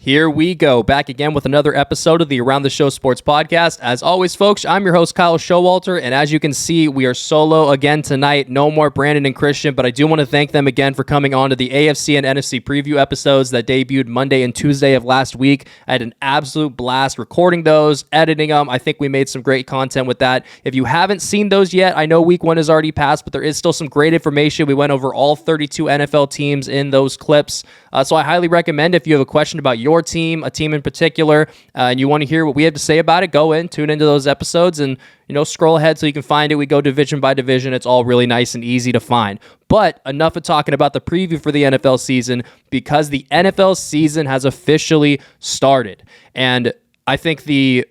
Here we go, back again with another episode of the Around the Show Sports Podcast. As always, folks, I'm your host, Kyle Showalter, and as you can see, we are solo again tonight. No more Brandon and Christian, but I do want to thank them again for coming on to the AFC and NFC preview episodes that debuted Monday and Tuesday of last week. I had an absolute blast recording those, editing them. I think we made some great content with that. If you haven't seen those yet, I know week one has already passed, but there is still some great information. We went over all 32 NFL teams in those clips, so I highly recommend if you have a question about your team, a team in particular, and you want to hear what we have to say about it, go in, tune into those episodes, and scroll ahead so you can find it. We go division by division. It's all really nice and easy to find. But enough of talking about the preview for the NFL season, because the NFL season has officially started. And I think the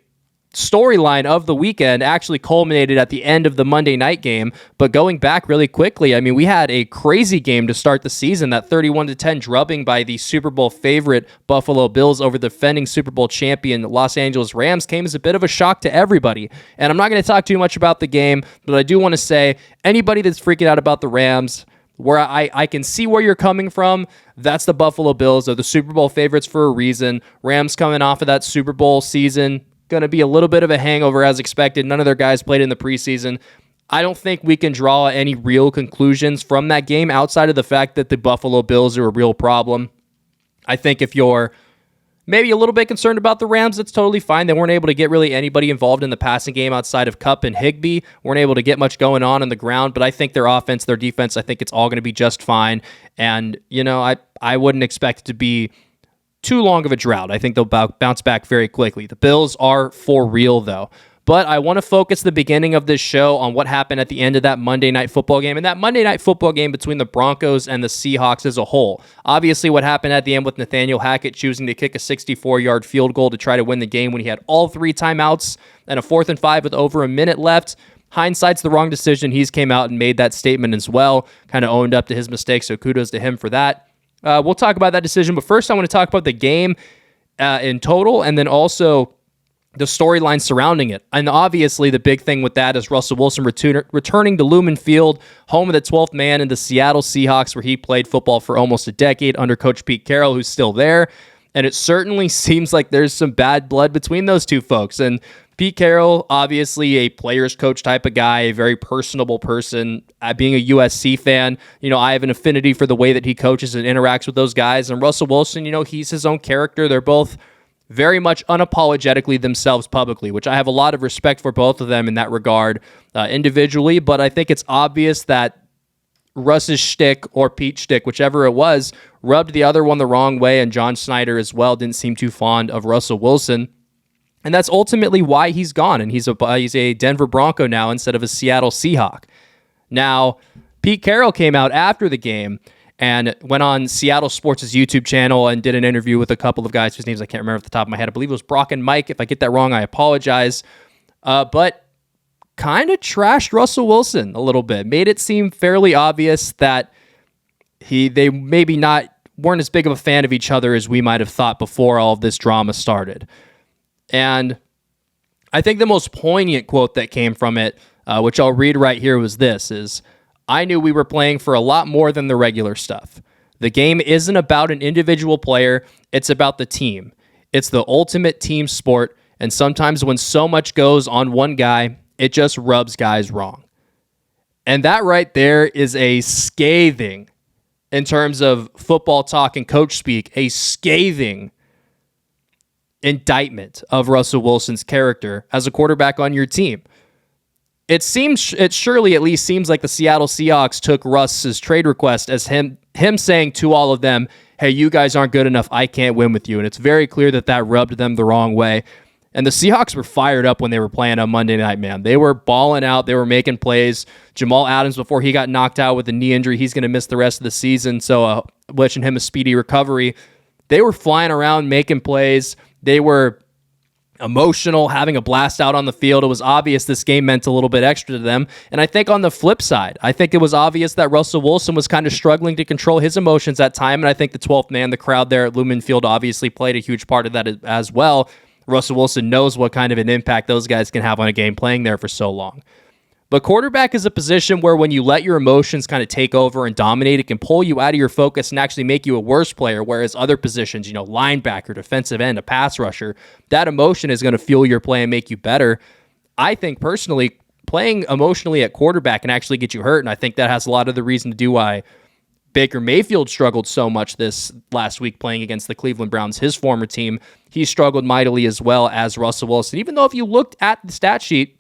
storyline of the weekend actually culminated at the end of the Monday night game. But going back really quickly, I mean, we had a crazy game to start the season. That 31-10 drubbing by the Super Bowl favorite Buffalo Bills over the defending Super Bowl champion Los Angeles Rams came as a bit of a shock to everybody. And I'm not going to talk too much about the game, but I do want to say anybody that's freaking out about the Rams, where I can see where you're coming from, that's the Buffalo Bills. They're the Super Bowl favorites for a reason. Rams coming off of that Super Bowl season, going to be a little bit of a hangover as expected. None of their guys played in the preseason. I don't think we can draw any real conclusions from that game outside of the fact that the Buffalo Bills are a real problem. I think if you're maybe a little bit concerned about the Rams, that's totally fine. They weren't able to get really anybody involved in the passing game outside of Kupp and Higbee. Weren't able to get much going on the ground, but I think their offense, their defense, I think it's all going to be just fine. And, I wouldn't expect it to be too long of a drought. I think they'll bounce back very quickly. The Bills are for real, though. But I want to focus the beginning of this show on what happened at the end of that Monday Night Football game, and that Monday Night Football game between the Broncos and the Seahawks as a whole. Obviously, what happened at the end with Nathaniel Hackett choosing to kick a 64-yard field goal to try to win the game when he had all three timeouts and a 4th and 5 with over a minute left. Hindsight's the wrong decision. He's came out and made that statement as well, kind of owned up to his mistake, so kudos to him for that. We'll talk about that decision, but first I want to talk about the game in total, and then also the storyline surrounding it. And obviously the big thing with that is Russell Wilson returning to Lumen Field, home of the 12th man in the Seattle Seahawks, where he played football for almost a decade under Coach Pete Carrol, who's still there. And it certainly seems like there's some bad blood between those two folks. And Pete Carrol, obviously a player's coach type of guy, a very personable person. Being a USC fan, I have an affinity for the way that he coaches and interacts with those guys. And Russell Wilson, he's his own character. They're both very much unapologetically themselves publicly, which I have a lot of respect for both of them in that regard individually. But I think it's obvious that Russ's shtick or Pete's shtick, whichever it was, rubbed the other one the wrong way. And John Snyder as well didn't seem too fond of Russell Wilson. And that's ultimately why he's gone, and he's a Denver Bronco now instead of a Seattle Seahawk. Now, Pete Carrol came out after the game and went on Seattle Sports' YouTube channel and did an interview with a couple of guys whose names I can't remember off the top of my head. I believe it was Brock and Mike. If I get that wrong, I apologize. But kind of trashed Russell Wilson a little bit. Made it seem fairly obvious that they maybe weren't as big of a fan of each other as we might have thought before all of this drama started. And I think the most poignant quote that came from it, which I'll read right here, was this, I knew we were playing for a lot more than the regular stuff. The game isn't about an individual player, it's about the team. It's the ultimate team sport, and sometimes when so much goes on one guy, it just rubs guys wrong. And that right there is a scathing, in terms of football talk and coach speak, a scathing indictment of Russell Wilson's character as a quarterback on your team. It surely at least seems like the Seattle Seahawks took Russ's trade request as him saying to all of them, hey, you guys aren't good enough, I can't win with you. And it's very clear that rubbed them the wrong way. And the Seahawks were fired up when they were playing on Monday night, man. They were balling out. They were making plays. Jamal Adams, before he got knocked out with a knee injury, he's going to miss the rest of the season, so wishing him a speedy recovery. They were flying around, making plays. They were emotional, having a blast out on the field. It was obvious this game meant a little bit extra to them. And I think on the flip side, I think it was obvious that Russell Wilson was kind of struggling to control his emotions at time. And I think the 12th man, the crowd there at Lumen Field, obviously played a huge part of that as well. Russell Wilson knows what kind of an impact those guys can have on a game playing there for so long. But quarterback is a position where when you let your emotions kind of take over and dominate, it can pull you out of your focus and actually make you a worse player. Whereas other positions, linebacker, defensive end, a pass rusher, that emotion is going to fuel your play and make you better. I think personally, playing emotionally at quarterback can actually get you hurt. And I think that has a lot of the reason to do why Baker Mayfield struggled so much this last week playing against the Cleveland Browns, his former team. He struggled mightily as well as Russell Wilson. Even though if you looked at the stat sheet,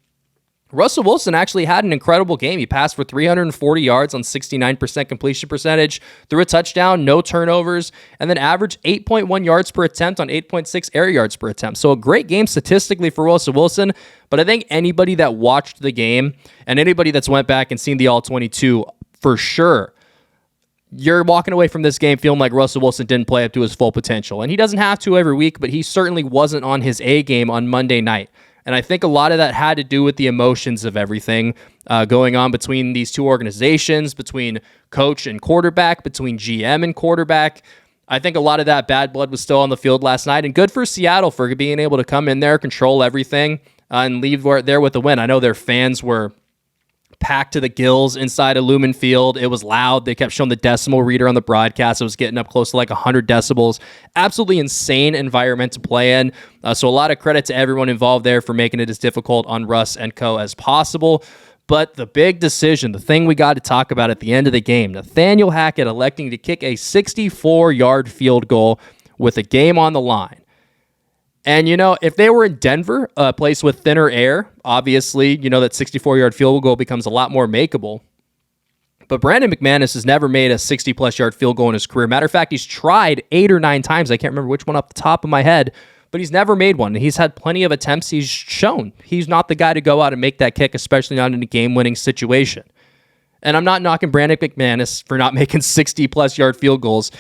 Russell Wilson actually had an incredible game. He passed for 340 yards on 69% completion percentage, threw a touchdown, no turnovers, and then averaged 8.1 yards per attempt on 8.6 air yards per attempt. So a great game statistically for Russell Wilson, but I think anybody that watched the game and anybody that's went back and seen the All-22, for sure, you're walking away from this game feeling like Russell Wilson didn't play up to his full potential. And he doesn't have to every week, but he certainly wasn't on his A game on Monday night. And I think a lot of that had to do with the emotions of everything going on between these two organizations, between coach and quarterback, between GM and quarterback. I think a lot of that bad blood was still on the field last night. And good for Seattle for being able to come in there, control everything, and leave there with a win. I know their fans were packed to the gills inside of Lumen Field. It was loud. They kept showing the decimal reader on the broadcast. It was getting up close to like 100 decibels. Absolutely insane environment to play in. So a lot of credit to everyone involved there for making it as difficult on Russ and co as possible. But the big decision, the thing we got to talk about at the end of the game, Nathaniel Hackett electing to kick a 64-yard field goal with a game on the line. And, if they were in Denver, a place with thinner air, obviously, that 64-yard field goal becomes a lot more makeable. But Brandon McManus has never made a 60-plus yard field goal in his career. Matter of fact, he's tried 8 or 9 times. I can't remember which one off the top of my head, but he's never made one. He's had plenty of attempts. He's shown he's not the guy to go out and make that kick, especially not in a game-winning situation. And I'm not knocking Brandon McManus for not making 60-plus yard field goals.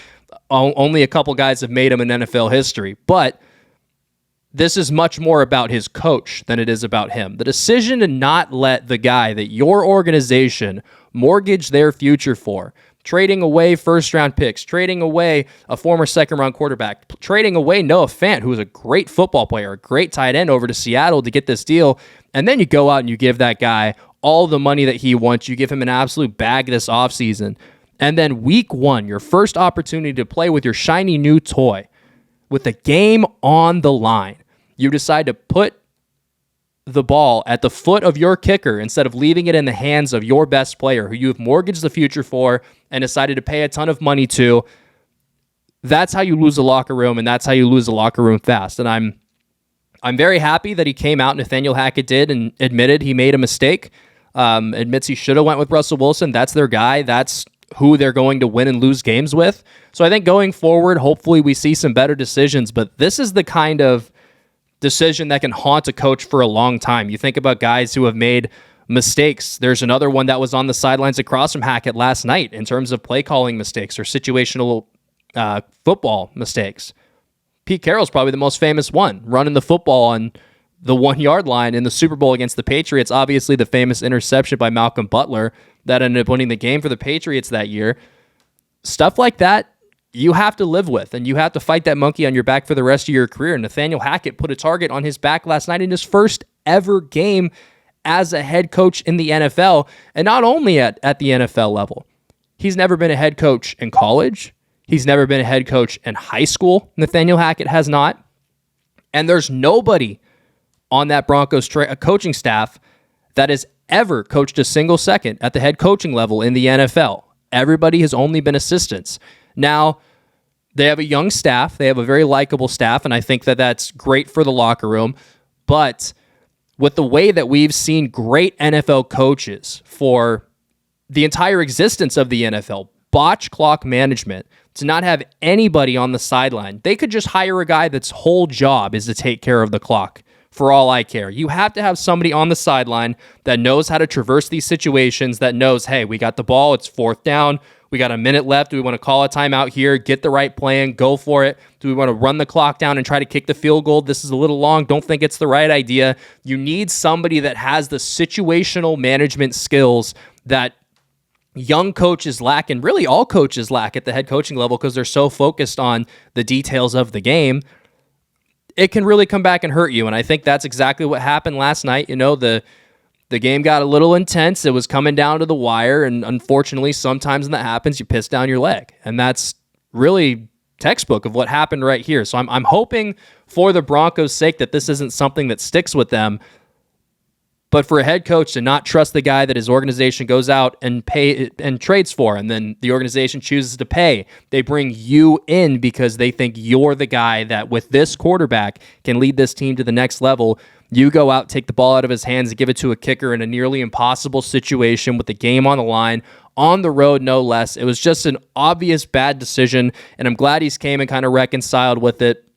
Only a couple guys have made them in NFL history. But this is much more about his coach than it is about him. The decision to not let the guy that your organization mortgaged their future for, trading away first-round picks, trading away a former second-round quarterback, trading away Noah Fant, who was a great football player, a great tight end over to Seattle to get this deal, and then you go out and you give that guy all the money that he wants. You give him an absolute bag this offseason. And then week 1, your first opportunity to play with your shiny new toy, with the game on the line, you decide to put the ball at the foot of your kicker instead of leaving it in the hands of your best player who you've mortgaged the future for and decided to pay a ton of money to. That's how you lose a locker room, and that's how you lose a locker room fast. And I'm very happy that he came out, Nathaniel Hackett did, and admitted he made a mistake, admits he should have went with Russell Wilson. That's their guy. That's who they're going to win and lose games with. So I think going forward, hopefully we see some better decisions, but this is the kind of decision that can haunt a coach for a long time. You think about guys who have made mistakes. There's another one that was on the sidelines across from Hackett last night in terms of play calling mistakes or situational football mistakes. Pete Carroll's probably the most famous one, running the football on the 1-yard line in the Super Bowl against the Patriots. Obviously, the famous interception by Malcolm Butler that ended up winning the game for the Patriots that year. Stuff like that you have to live with, and you have to fight that monkey on your back for the rest of your career. Nathaniel Hackett put a target on his back last night in his first ever game as a head coach in the NFL, and not only at the NFL level. He's never been a head coach in college. He's never been a head coach in high school. Nathaniel Hackett has not. And there's nobody on that Broncos coaching staff that has ever coached a single second at the head coaching level in the NFL. Everybody has only been assistants. Now, they have a young staff. They have a very likable staff, and I think that that's great for the locker room. But with the way that we've seen great NFL coaches for the entire existence of the NFL, botch clock management, to not have anybody on the sideline, they could just hire a guy that's whole job is to take care of the clock. For all I care. You have to have somebody on the sideline that knows how to traverse these situations, that knows, hey, we got the ball, it's 4th down, we got a minute left, do we want to call a timeout here, get the right plan, go for it, do we want to run the clock down and try to kick the field goal, this is a little long, don't think it's the right idea. You need somebody that has the situational management skills that young coaches lack, and really all coaches lack at the head coaching level because they're so focused on the details of the game. It can really come back and hurt you. And I think that's exactly what happened last night. The The game got a little intense. It was coming down to the wire, and unfortunately, sometimes when that happens, you piss down your leg. And that's really textbook of what happened right here. So I'm hoping for the Broncos' sake that this isn't something that sticks with them. But for a head coach to not trust the guy that his organization goes out and pay and trades for, and then the organization chooses to pay, they bring you in because they think you're the guy that with this quarterback can lead this team to the next level. You go out, take the ball out of his hands, and give it to a kicker in a nearly impossible situation with the game on the line, on the road, no less. It was just an obvious bad decision, and I'm glad he's came and kind of reconciled with it.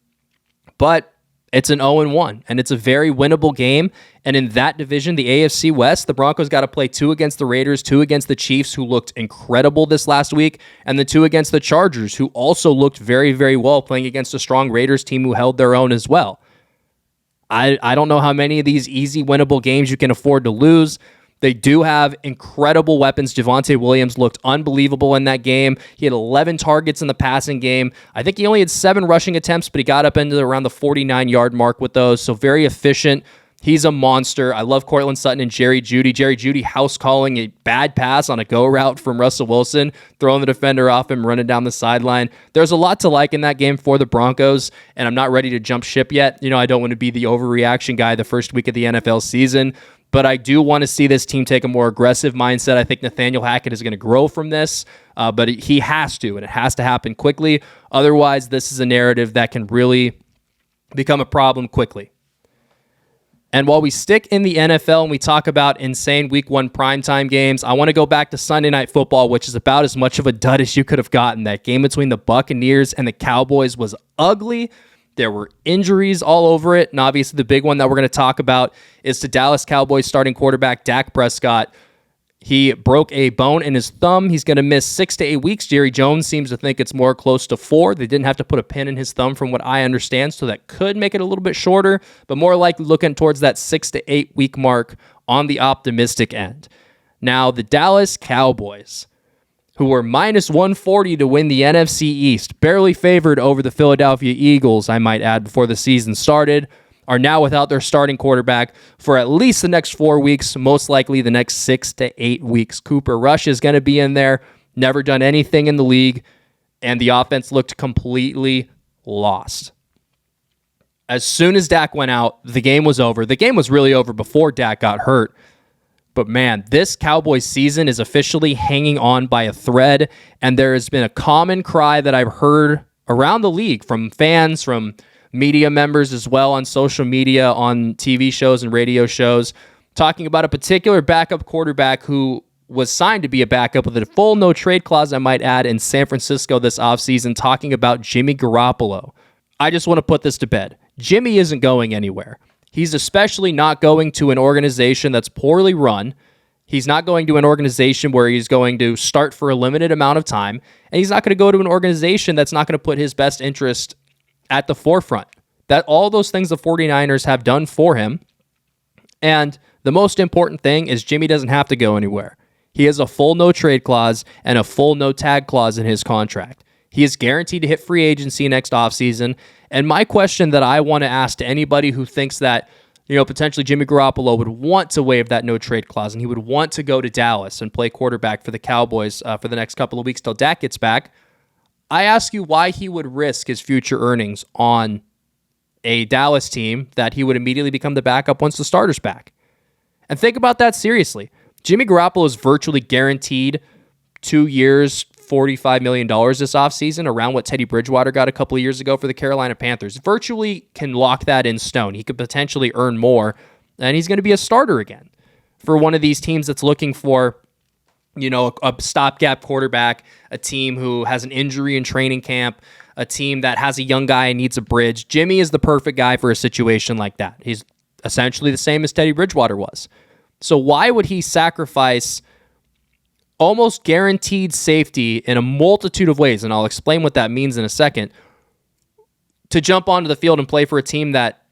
But it's an 0-1, and it's a very winnable game. And in that division, the AFC West, the Broncos got to play 2 against the Raiders, 2 against the Chiefs, who looked incredible this last week, and the 2 against the Chargers, who also looked very, very well, playing against a strong Raiders team who held their own as well. I don't know how many of these easy winnable games you can afford to lose. They do have incredible weapons. Javonte Williams looked unbelievable in that game. He had 11 targets in the passing game. I think he only had 7 rushing attempts, but he got up into around the 49-yard mark with those, so very efficient. He's a monster. I love Cortland Sutton and Jerry Jeudy. Jerry Jeudy house calling a bad pass on a go route from Russell Wilson, throwing the defender off him, running down the sideline. There's a lot to like in that game for the Broncos, and I'm not ready to jump ship yet. I don't want to be the overreaction guy the first week of the NFL season, but I do want to see this team take a more aggressive mindset. I think Nathaniel Hackett is going to grow from this, but he has to, and it has to happen quickly. Otherwise, this is a narrative that can really become a problem quickly. And while we stick in the NFL and we talk about insane Week 1 primetime games, I want to go back to Sunday Night Football, which is about as much of a dud as you could have gotten. That game between the Buccaneers and the Cowboys was ugly. There were injuries all over it, and obviously the big one that we're going to talk about is to Dallas Cowboys starting quarterback Dak Prescott. He broke a bone in his thumb. He's going to miss 6 to 8 weeks. Jerry Jones seems to think it's more close to 4. They didn't have to put a pin in his thumb from what I understand, so that could make it a little bit shorter, but more likely looking towards that 6 to 8 week mark on the optimistic end. Now, the Dallas Cowboys, who were minus 140 to win the NFC East, barely favored over the Philadelphia Eagles, I might add, before the season started, are now without their starting quarterback for at least the next 4 weeks, most likely the next 6 to 8 weeks. Cooper Rush is going to be in there, never done anything in the league, and the offense looked completely lost. As soon as Dak went out, the game was over. The game was really over before Dak got hurt. But man, this Cowboys season is officially hanging on by a thread, and there has been a common cry that I've heard around the league from fans, from media members as well on social media, on TV shows and radio shows, talking about a particular backup quarterback who was signed to be a backup with a full no-trade clause, I might add, in San Francisco this offseason, talking about Jimmy Garoppolo. I just want to put this to bed. Jimmy isn't going anywhere. He's especially not going to an organization that's poorly run. He's not going to an organization where he's going to start for a limited amount of time, and he's not going to go to an organization that's not going to put his best interest at the forefront. That all those things the 49ers have done for him. And the most important thing is Jimmy doesn't have to go anywhere. He has a full no-trade clause and a full no-tag clause in his contract. He is guaranteed to hit free agency next offseason. And my question that I want to ask to anybody who thinks that, potentially Jimmy Garoppolo would want to waive that no-trade clause and he would want to go to Dallas and play quarterback for the Cowboys for the next couple of weeks till Dak gets back, I ask you why he would risk his future earnings on a Dallas team that he would immediately become the backup once the starter's back. And think about that seriously. Jimmy Garoppolo is virtually guaranteed 2 years, $45 million this offseason, around what Teddy Bridgewater got a couple of years ago for the Carolina Panthers. Virtually can lock that in stone. He could potentially earn more, and he's going to be a starter again for one of these teams that's looking for a stopgap quarterback, a team who has an injury in training camp, a team that has a young guy and needs a bridge. Jimmy is the perfect guy for a situation like that. He's essentially the same as Teddy Bridgewater was. So why would he sacrifice almost guaranteed safety in a multitude of ways, and I'll explain what that means in a second, to jump onto the field and play for a team that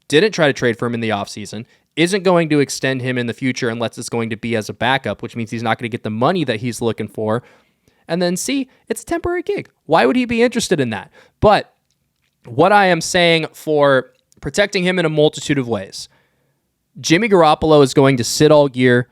didn't try to trade for him in the offseason, isn't going to extend him in the future unless it's going to be as a backup, which means he's not going to get the money that he's looking for. And then C, it's a temporary gig. Why would he be interested in that? But what I am saying for protecting him in a multitude of ways, Jimmy Garoppolo is going to sit all year,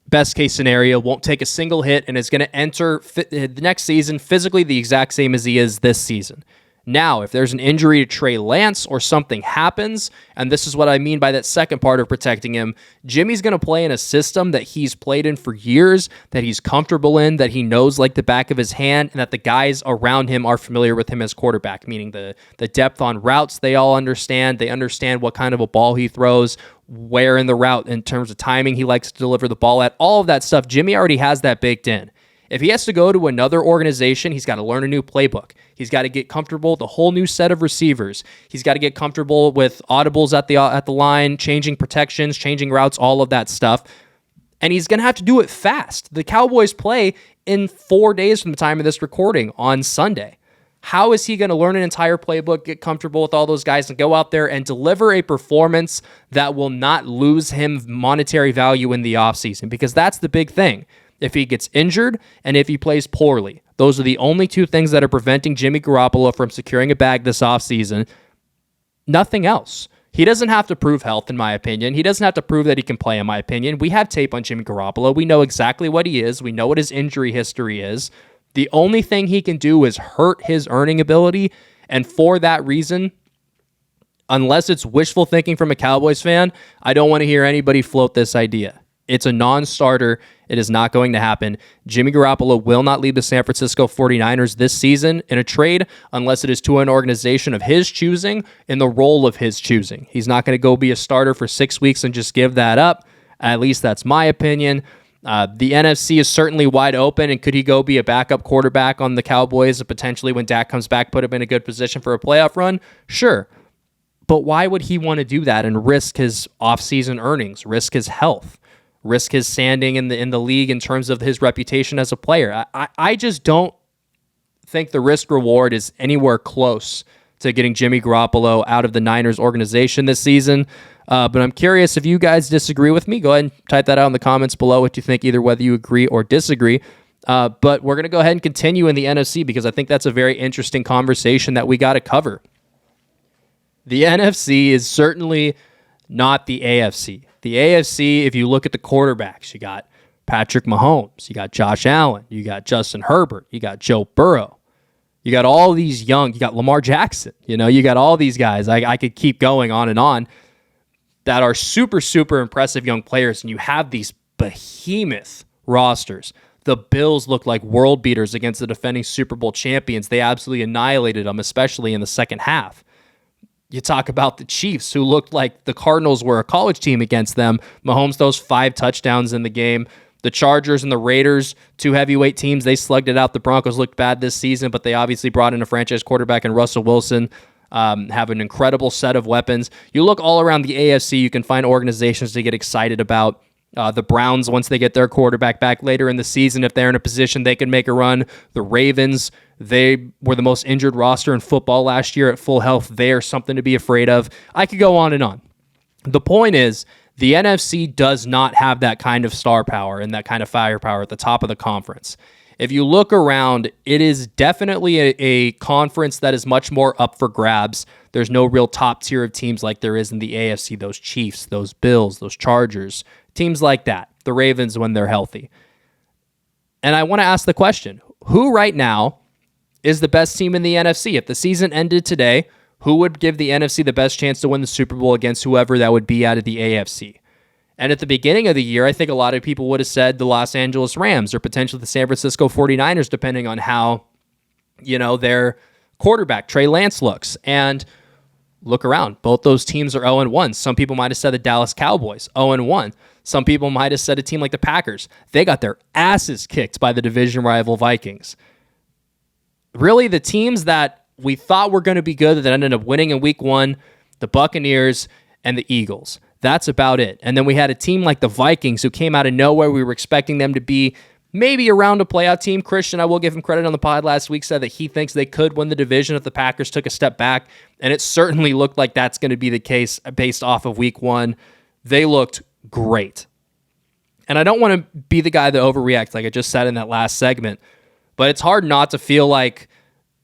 best case scenario, won't take a single hit, and is going to enter the next season physically the exact same as he is this season. Now, if there's an injury to Trey Lance or something happens, and this is what I mean by that second part of protecting him, Jimmy's going to play in a system that he's played in for years, that he's comfortable in, that he knows like the back of his hand, and that the guys around him are familiar with him as quarterback, meaning the depth on routes they all understand. They understand what kind of a ball he throws, where in the route in terms of timing he likes to deliver the ball at, all of that stuff. Jimmy already has that baked in. If he has to go to another organization, he's got to learn a new playbook. He's got to get comfortable with a whole new set of receivers. He's got to get comfortable with audibles at the line, changing protections, changing routes, all of that stuff. And he's going to have to do it fast. The Cowboys play in 4 days from the time of this recording on Sunday. How is he going to learn an entire playbook, get comfortable with all those guys, and go out there and deliver a performance that will not lose him monetary value in the offseason? Because that's the big thing. If he gets injured and if he plays poorly, those are the only two things that are preventing Jimmy Garoppolo from securing a bag this offseason. Nothing else. He doesn't have to prove health, in my opinion. He doesn't have to prove that he can play, in my opinion. We have tape on Jimmy Garoppolo. We know exactly what he is. We know what his injury history is. The only thing he can do is hurt his earning ability, and for that reason, unless it's wishful thinking from a Cowboys fan, I don't want to hear anybody float this idea. It's a non-starter. It is not going to happen. Jimmy Garoppolo will not leave the San Francisco 49ers this season in a trade unless it is to an organization of his choosing in the role of his choosing. He's not going to go be a starter for 6 weeks and just give that up. At least that's my opinion. The NFC is certainly wide open, and could he go be a backup quarterback on the Cowboys and potentially when Dak comes back put him in a good position for a playoff run? Sure. But why would he want to do that and risk his offseason earnings, risk his health? Risk his standing in the league in terms of his reputation as a player? I just don't think the risk reward is anywhere close to getting Jimmy Garoppolo out of the Niners organization this season. But I'm curious if you guys disagree with me. Go ahead and type that out in the comments below what you think, either whether you agree or disagree. But we're going to go ahead and continue in the NFC because I think that's a very interesting conversation that we got to cover. The NFC is certainly not the AFC. The AFC, if you look at the quarterbacks, you got Patrick Mahomes, you got Josh Allen, you got Justin Herbert, you got Joe Burrow, you got all these young, you got Lamar Jackson, you got all these guys. I could keep going on and on that are super, super impressive young players, and you have these behemoth rosters. The Bills look like world beaters against the defending Super Bowl champions. They absolutely annihilated them, especially in the second half. You talk about the Chiefs, who looked like the Cardinals were a college team against them. Mahomes throws 5 touchdowns in the game. The Chargers and the Raiders, 2 heavyweight teams, they slugged it out. The Broncos looked bad this season, but they obviously brought in a franchise quarterback in Russell Wilson, have an incredible set of weapons. You look all around the AFC, you can find organizations to get excited about. The Browns, once they get their quarterback back later in the season, if they're in a position they can make a run. The Ravens, they were the most injured roster in football last year at full health. They are something to be afraid of. I could go on and on. The point is, the NFC does not have that kind of star power and that kind of firepower at the top of the conference. If you look around, it is definitely a conference that is much more up for grabs. There's no real top tier of teams like there is in the AFC. Those Chiefs, those Bills, those Chargers, teams like that. The Ravens when they're healthy. And I want to ask the question, who right now is the best team in the NFC? If the season ended today, who would give the NFC the best chance to win the Super Bowl against whoever that would be out of the AFC? And at the beginning of the year, I think a lot of people would have said the Los Angeles Rams or potentially the San Francisco 49ers, depending on how, their quarterback, Trey Lance, looks. And look around. Both those teams are 0-1. Some people might have said the Dallas Cowboys, 0-1. Some people might have said a team like the Packers. They got their asses kicked by the division rival Vikings. Really, the teams that we thought were going to be good that ended up winning in week 1, the Buccaneers and the Eagles. That's about it. And then we had a team like the Vikings who came out of nowhere. We were expecting them to be maybe around a playoff team. Christian, I will give him credit on the pod last week, said that he thinks they could win the division if the Packers took a step back. And it certainly looked like that's going to be the case based off of week 1. They looked great. And I don't want to be the guy that overreacts like I just said in that last segment, but it's hard not to feel like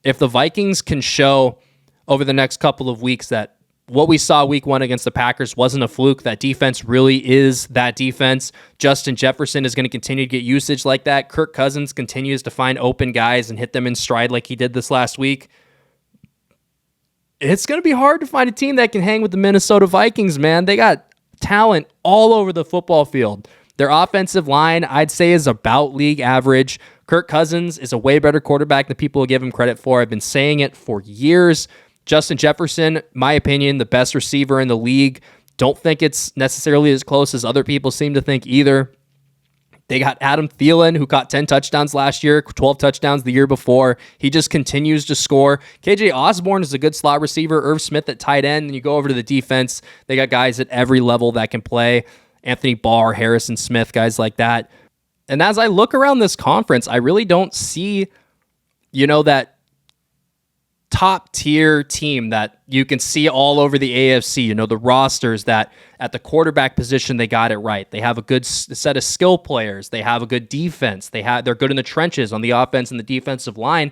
if the Vikings can show over the next couple of weeks that what we saw week 1 against the Packers wasn't a fluke. That defense really is that defense. Justin Jefferson is going to continue to get usage like that. Kirk Cousins continues to find open guys and hit them in stride like he did this last week. It's going to be hard to find a team that can hang with the Minnesota Vikings, man. They got talent all over the football field. Their offensive line, I'd say, is about league average. Kirk Cousins is a way better quarterback than people will give him credit for. I've been saying it for years. Justin Jefferson, my opinion, the best receiver in the league. Don't think it's necessarily as close as other people seem to think either. They got Adam Thielen, who caught 10 touchdowns last year, 12 touchdowns the year before. He just continues to score. KJ Osborne is a good slot receiver. Irv Smith at tight end. And you go over to the defense, they got guys at every level that can play. Anthony Barr, Harrison Smith, guys like that. And as I look around this conference, I really don't see, that top tier team that you can see all over the AFC, the rosters that at the quarterback position, they got it right. They have a good set of skill players. They have a good defense. They're good in the trenches on the offense and the defensive line.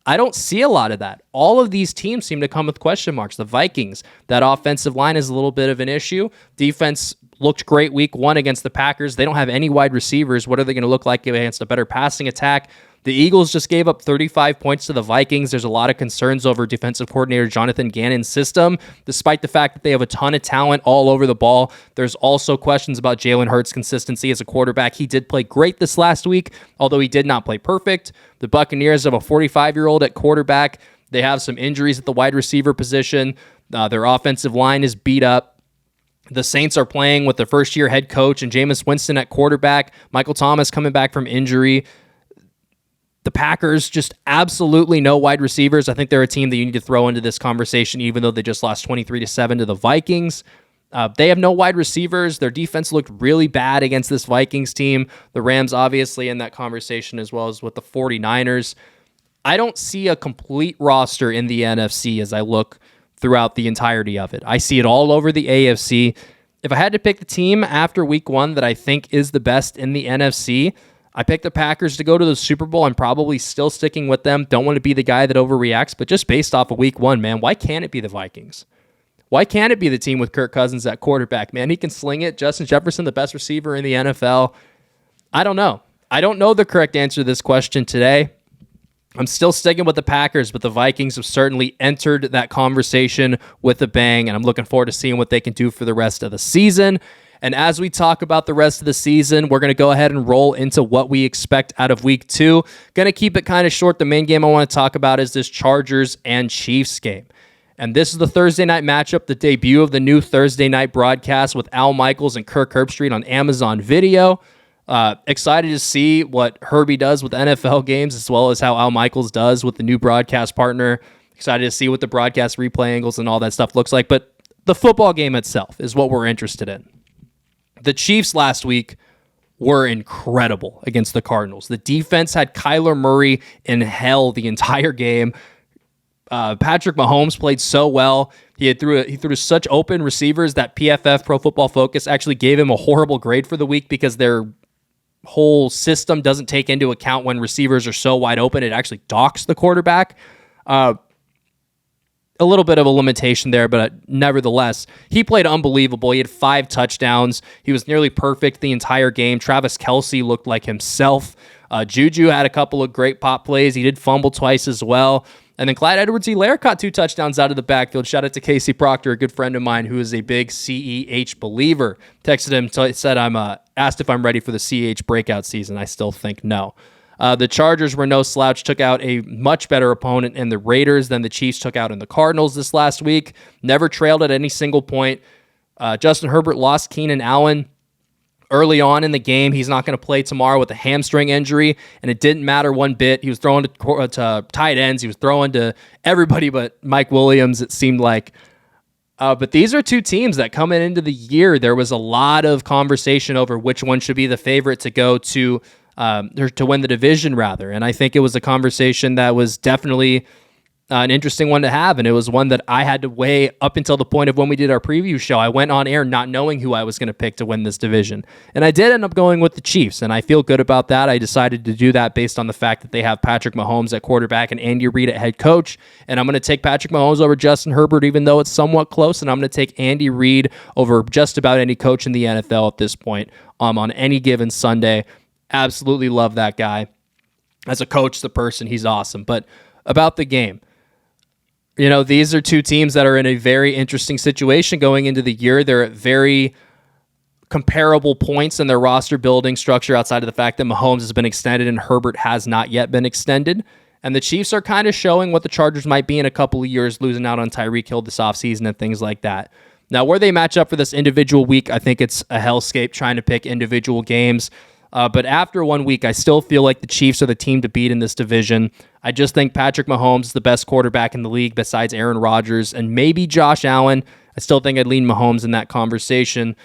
I don't see a lot of that. All of these teams seem to come with question marks. The Vikings, that offensive line is a little bit of an issue. Defense looked great week 1 against the Packers. They don't have any wide receivers. What are they going to look like against a better passing attack? The Eagles just gave up 35 points to the Vikings. There's a lot of concerns over defensive coordinator Jonathan Gannon's system, despite the fact that they have a ton of talent all over the ball. There's also questions about Jalen Hurts' consistency as a quarterback. He did play great this last week, although he did not play perfect. The Buccaneers have a 45-year-old at quarterback. They have some injuries at the wide receiver position. Their offensive line is beat up. The Saints are playing with their first-year head coach and Jameis Winston at quarterback. Michael Thomas coming back from injury. The Packers, just absolutely no wide receivers. I think they're a team that you need to throw into this conversation, even though they just lost 23-7 to the Vikings. They have no wide receivers. Their defense looked really bad against this Vikings team. The Rams, obviously, in that conversation, as well as with the 49ers. I don't see a complete roster in the NFC as I look throughout the entirety of it. I see it all over the AFC. If I had to pick the team after week 1 that I think is the best in the NFC, I picked the Packers to go to the Super Bowl. I'm probably still sticking with them. Don't want to be the guy that overreacts, but just based off of week 1, man, why can't it be the Vikings? Why can't it be the team with Kirk Cousins at quarterback? Man, he can sling it. Justin Jefferson, the best receiver in the NFL. I don't know. I don't know the correct answer to this question today. I'm still sticking with the Packers, but the Vikings have certainly entered that conversation with a bang, and I'm looking forward to seeing what they can do for the rest of the season. And as we talk about the rest of the season, we're going to go ahead and roll into what we expect out of week 2. Going to keep it kind of short. The main game I want to talk about is this Chargers and Chiefs game. And this is the Thursday night matchup, the debut of the new Thursday night broadcast with Al Michaels and Kirk Herbstreit on Amazon Video. Excited to see what Herbie does with NFL games, as well as how Al Michaels does with the new broadcast partner. Excited to see what the broadcast replay angles and all that stuff looks like. But the football game itself is what we're interested in. The Chiefs last week were incredible against the Cardinals. The defense had Kyler Murray in hell the entire game. Patrick Mahomes played so well. He threw such open receivers that PFF, Pro Football Focus, actually gave him a horrible grade for the week because their whole system doesn't take into account when receivers are so wide open. It actually docks the quarterback. A little bit of a limitation there, but nevertheless, he played unbelievable. He had 5 touchdowns. He was nearly perfect the entire game. Travis Kelce looked like himself. Juju had a couple of great pop plays. He did fumble twice as well. And then Clyde Edwards-Helaire caught 2 touchdowns out of the backfield. Shout out to Casey Proctor, a good friend of mine who is a big CEH believer. Texted him, said asked if I'm ready for the CEH breakout season. I still think no. The Chargers were no slouch, took out a much better opponent in the Raiders than the Chiefs took out in the Cardinals this last week. Never trailed at any single point. Justin Herbert lost Keenan Allen early on in the game. He's not going to play tomorrow with a hamstring injury, and it didn't matter one bit. He was throwing to tight ends. He was throwing to everybody but Mike Williams, it seemed like. But these are two teams that coming into the year, there was a lot of conversation over which one should be the favorite to go to, or to win the division, rather. And I think it was a conversation that was definitely an interesting one to have, and it was one that I had to weigh up until the point of when we did our preview show. I went on air not knowing who I was going to pick to win this division, and I did end up going with the Chiefs, and I feel good about that. I decided to do that based on the fact that they have Patrick Mahomes at quarterback and Andy Reid at head coach, and I'm going to take Patrick Mahomes over Justin Herbert, even though it's somewhat close, and I'm going to take Andy Reid over just about any coach in the NFL at this point on any given Sunday. Absolutely love that guy. As a coach, the person, he's awesome. But about the game, these are two teams that are in a very interesting situation going into the year. They're at very comparable points in their roster building structure outside of the fact that Mahomes has been extended and Herbert has not yet been extended. And the Chiefs are kind of showing what the Chargers might be in a couple of years, losing out on Tyreek Hill this offseason and things like that. Now, where they match up for this individual week, I think it's a hellscape trying to pick individual games. But after 1 week, I still feel like the Chiefs are the team to beat in this division. I just think Patrick Mahomes is the best quarterback in the league besides Aaron Rodgers and maybe Josh Allen. I still think I'd lean Mahomes in that conversation.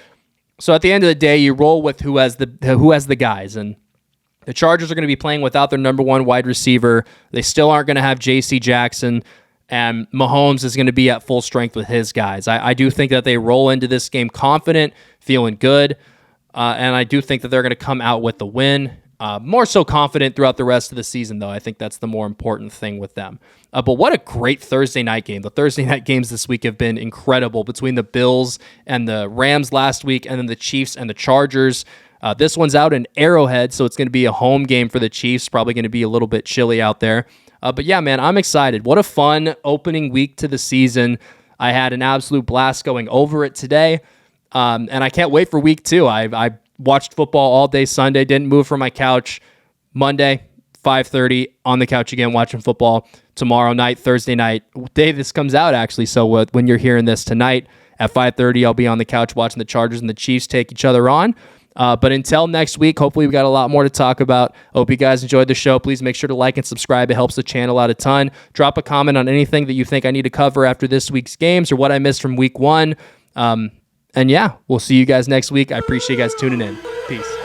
So at the end of the day, you roll with who has the guys. And the Chargers are going to be playing without their number one wide receiver. They still aren't going to have J.C. Jackson. And Mahomes is going to be at full strength with his guys. I do think that they roll into this game confident, feeling good. And I do think that they're going to come out with the win. More so confident throughout the rest of the season, though. I think that's the more important thing with them. But what a great Thursday night game. The Thursday night games this week have been incredible between the Bills and the Rams last week and then the Chiefs and the Chargers. This one's out in Arrowhead, so it's going to be a home game for the Chiefs. Probably going to be a little bit chilly out there. But yeah, man, I'm excited. What a fun opening week to the season. I had an absolute blast going over it today. And I can't wait for week 2. I watched football all day Sunday, didn't move from my couch. Monday, 5:30, on the couch again watching football. Tomorrow night, Thursday night, day this comes out actually, so when you're hearing this tonight at 5:30, I'll be on the couch watching the Chargers and the Chiefs take each other on. But until next week, hopefully we got a lot more to talk about. Hope you guys enjoyed the show. Please make sure to like and subscribe. It helps the channel out a ton. Drop a comment on anything that you think I need to cover after this week's games or what I missed from week 1. And yeah, we'll see you guys next week. I appreciate you guys tuning in. Peace.